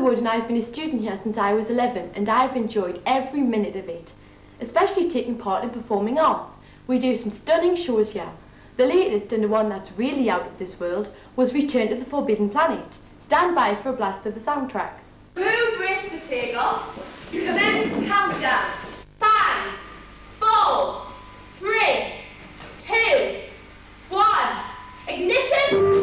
Wood and I have been a student here since I was 11 and I've enjoyed every minute of it, especially taking part in performing arts. We do some stunning shows here. The latest, and the one that's really out of this world, was Return to the Forbidden Planet. Stand by for a blast of the soundtrack. Crew brace for takeoff. Commence countdown. 5, 4, 3, 2, 1. Ignition!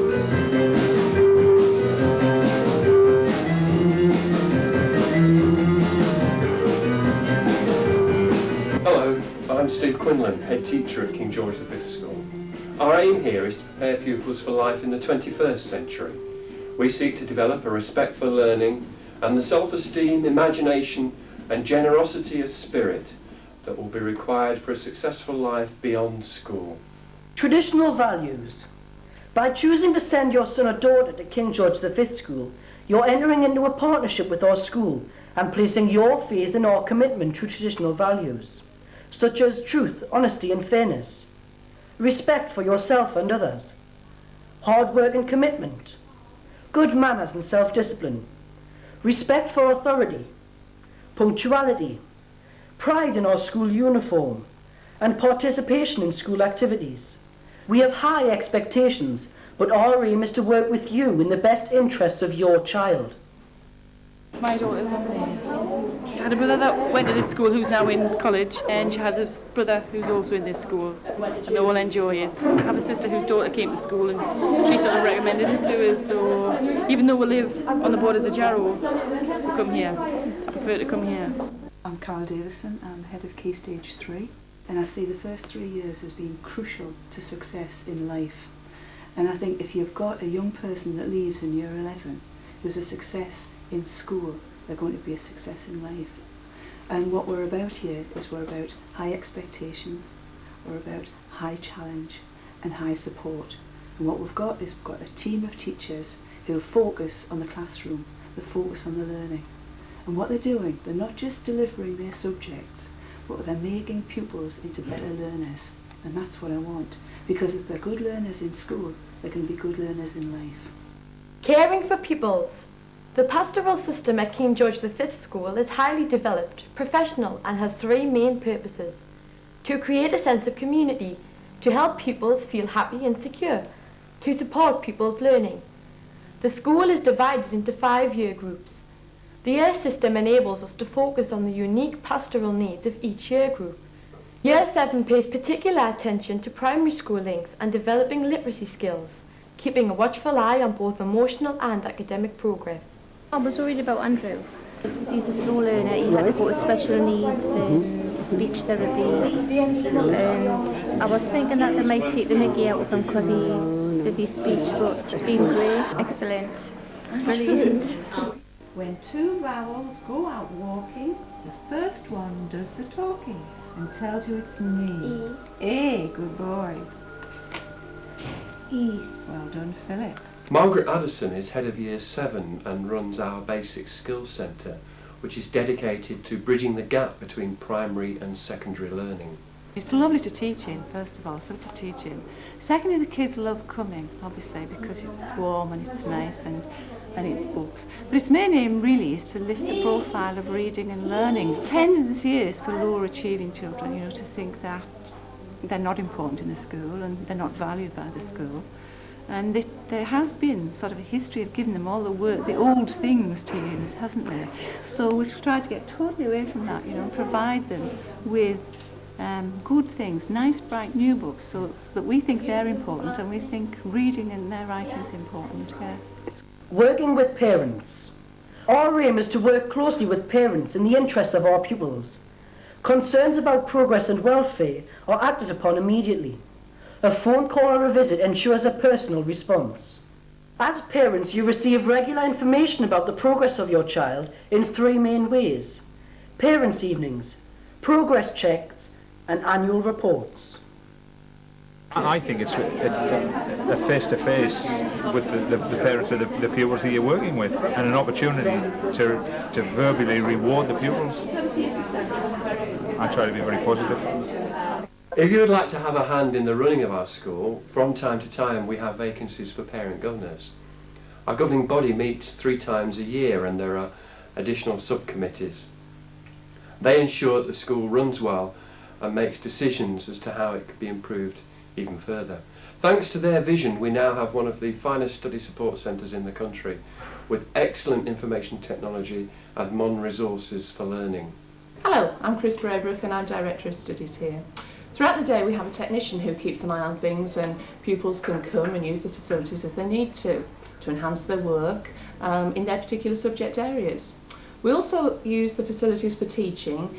Hello, I'm Steve Quinlan, head teacher at King George V School. Our aim here is to prepare pupils for life in the 21st century. We seek to develop a respect for learning and the self-esteem, imagination and generosity of spirit that will be required for a successful life beyond school. Traditional values. By choosing to send your son or daughter to King George V School, you're entering into a partnership with our school and placing your faith in our commitment to traditional values, such as truth, honesty and fairness, respect for yourself and others, hard work and commitment, good manners and self-discipline, respect for authority, punctuality, pride in our school uniform, and participation in school activities. We have high expectations, but our aim is to work with you in the best interests of your child. It's my daughter's I had a brother that went to this school who's now in college, and she has a brother who's also in this school, and they all enjoy it. I have a sister whose daughter came to school and she sort of recommended it to us, so even though we live on the borders of Jarrow, we come here. I prefer to come here. I'm Carol Davison, I'm head of Key Stage 3, and I see the first 3 years as being crucial to success in life. And I think if you've got a young person that leaves in year 11 who's a success in school, they're going to be a success in life. And what we're about here is we're about high expectations, we're about high challenge and high support. And what we've got is we've got a team of teachers who focus on the classroom, they focus on the learning. And what they're doing, they're not just delivering their subjects, but they're making pupils into better learners. And that's what I want. Because if they're good learners in school, they can be good learners in life. Caring for pupils. The Pastoral System at King George V School is highly developed, professional and has 3 main purposes. To create a sense of community, to help pupils feel happy and secure, to support pupils' learning. The school is divided into 5 year groups. The year system enables us to focus on the unique pastoral needs of each year group. Year 7 pays particular attention to primary school links and developing literacy skills, keeping a watchful eye on both emotional and academic progress. I was worried about Andrew. He's a slow learner, he had to go to special needs and speech therapy, and I was thinking that they might take the mickey out of him because of his speech, but it's been great, excellent, brilliant. When 2 vowels go out walking, the first one does the talking and tells you it's me. E. Good boy. E. Well done, Philip. Margaret Addison is head of Year 7 and runs our Basic Skills Centre, which is dedicated to bridging the gap between primary and secondary learning. It's lovely to teach in, first of all, it's lovely to teach in. Secondly, the kids love coming, obviously, because it's warm and it's nice and it's books. But its main aim really is to lift the profile of reading and learning. The tendency is for lower achieving children, you know, to think that they're not important in the school and they're not valued by the school. And there has been sort of a history of giving them all the old things to use, hasn't there? So we've tried to get totally away from that, you know, and provide them with good things, nice, bright, new books, so that we think they're important and we think reading and their writing is important, yes. Working with parents. Our aim is to work closely with parents in the interests of our pupils. Concerns about progress and welfare are acted upon immediately. A phone call or a visit ensures a personal response. As parents, you receive regular information about the progress of your child in 3 main ways: parents' evenings, progress checks, and annual reports. I think it's a face-to-face with the parents of the pupils that you're working with, and an opportunity to verbally reward the pupils. I try to be very positive. If you would like to have a hand in the running of our school, from time to time we have vacancies for parent governors. Our governing body meets 3 times a year and there are additional subcommittees. They ensure that the school runs well and makes decisions as to how it could be improved even further. Thanks to their vision, we now have one of the finest study support centres in the country, with excellent information technology and modern resources for learning. Hello, I'm Chris Braybrook and I'm Director of Studies here. Throughout the day we have a technician who keeps an eye on things, and pupils can come and use the facilities as they need to enhance their work in their particular subject areas. We also use the facilities for teaching,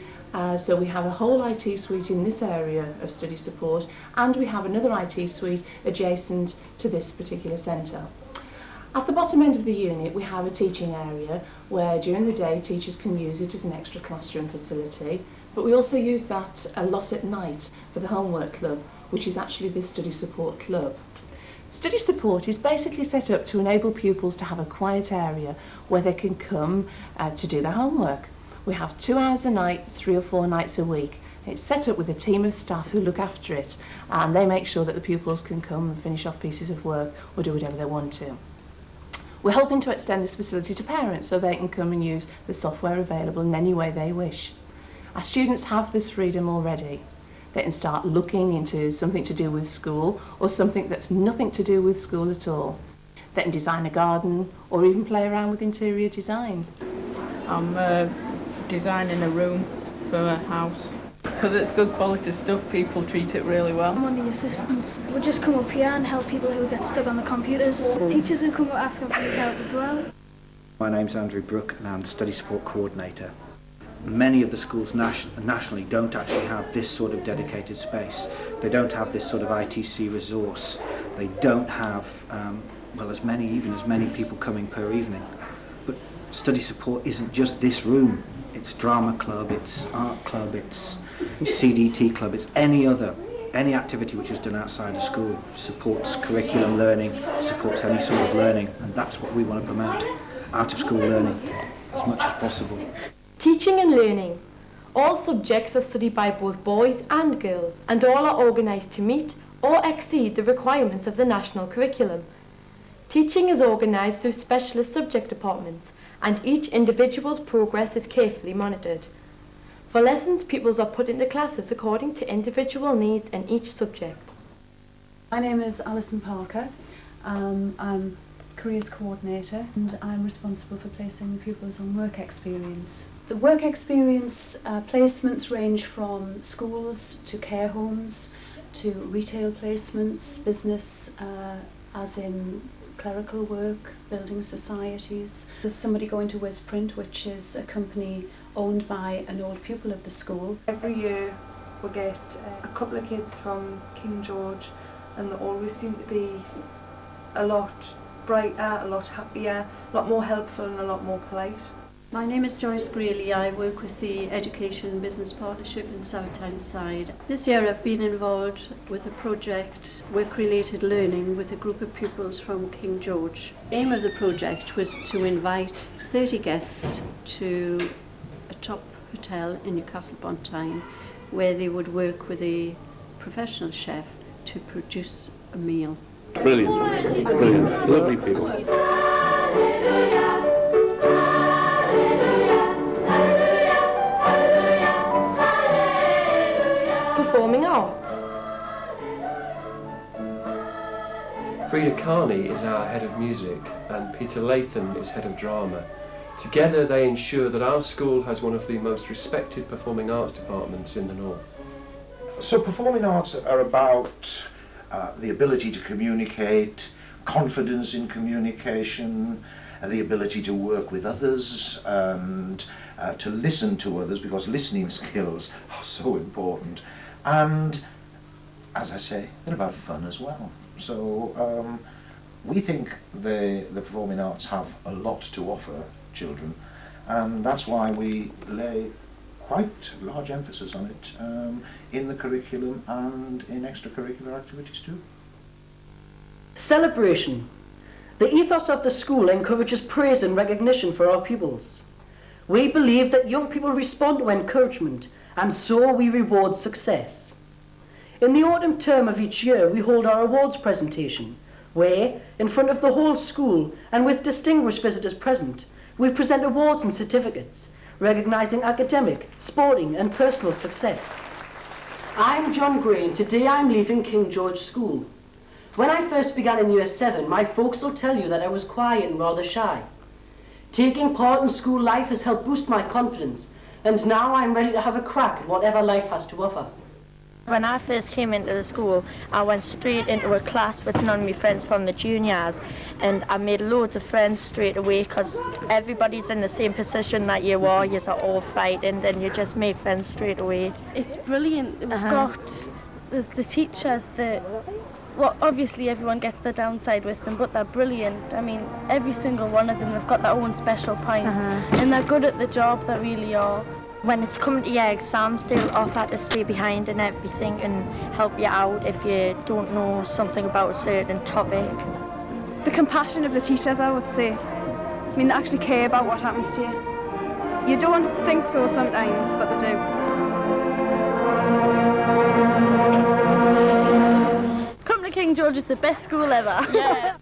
so we have a whole IT suite in this area of study support, and we have another IT suite adjacent to this particular centre. At the bottom end of the unit we have a teaching area where during the day teachers can use it as an extra classroom facility, but we also use that a lot at night for the homework club, which is actually this study support club. Study support is basically set up to enable pupils to have a quiet area where they can come to do their homework. We have 2 hours a night, 3 or 4 nights a week. It's set up with a team of staff who look after it, and they make sure that the pupils can come and finish off pieces of work or do whatever they want to. We're hoping to extend this facility to parents so they can come and use the software available in any way they wish. Our students have this freedom already. They can start looking into something to do with school or something that's nothing to do with school at all. They can design a garden or even play around with interior design. I'm designing a room for a house. Because it's good quality stuff, people treat it really well. I'm one of the assistants. We just come up here and help people who get stuck on the computers. There's teachers who come up asking for help as well. My name's Andrew Brooke and I'm the Study Support Coordinator. Many of the schools nationally don't actually have this sort of dedicated space. They don't have this sort of ITC resource. They don't have, well, as many people coming per evening. But study support isn't just this room. It's drama club, it's art club, it's CDT club, it's any activity which is done outside of school, supports curriculum learning, supports any sort of learning, and that's what we want to promote, out of school learning as much as possible. Teaching and learning. All subjects are studied by both boys and girls, and all are organised to meet or exceed the requirements of the national curriculum. Teaching is organised through specialist subject departments, and each individual's progress is carefully monitored. For lessons, pupils are put into classes according to individual needs in each subject. My name is Alison Parker. I'm Careers Coordinator and I'm responsible for placing the pupils on work experience. The work experience placements range from schools to care homes to retail placements, business as in clerical work, building societies. There's somebody going to Wizprint, which is a company owned by an old pupil of the school. Every year we get a couple of kids from King George, and they always seem to be a lot brighter, a lot happier, a lot more helpful and a lot more polite. My name is Joyce Greeley. I work with the Education and Business Partnership in South Tyneside. This year I've been involved with a project, work-related learning, with a group of pupils from King George. The aim of the project was to invite 30 guests to a top hotel in Newcastle upon Tyne, where they would work with a professional chef to produce a meal. Brilliant, brilliant, lovely people. Performing arts. Frida Carney is our head of music and Peter Latham is head of drama. Together they ensure that our school has one of the most respected performing arts departments in the north. So performing arts are about the ability to communicate, confidence in communication, the ability to work with others and to listen to others, because listening skills are so important. And as I say, they're about fun as well. So we think the performing arts have a lot to offer children, and that's why we lay quite large emphasis on it in the curriculum and in extracurricular activities too. Celebration. The ethos of the school encourages praise and recognition for our pupils. We believe that young people respond to encouragement, and so we reward success. In the autumn term of each year, we hold our awards presentation, where, in front of the whole school and with distinguished visitors present, we present awards and certificates, recognising academic, sporting and personal success. I'm John Gray, and today I'm leaving King George School. When I first began in Year 7, my folks will tell you that I was quiet and rather shy. Taking part in school life has helped boost my confidence, and now I'm ready to have a crack at whatever life has to offer. When I first came into the school, I went straight into a class with none of my friends from the juniors, and I made loads of friends straight away because everybody's in the same position that you are. You're all fighting, and you just make friends straight away. It's brilliant. We've got the teachers that, well, obviously everyone gets the downside with them, but they're brilliant. I mean, every single one of them, they've got their own special points, and they're good at the job, they really are. When it's coming to your exams, they'll offer to stay behind and everything and help you out if you don't know something about a certain topic. The compassion of the teachers, I would say. I mean, they actually care about what happens to you. You don't think so sometimes, but they do. Come to King George is the best school ever. Yeah.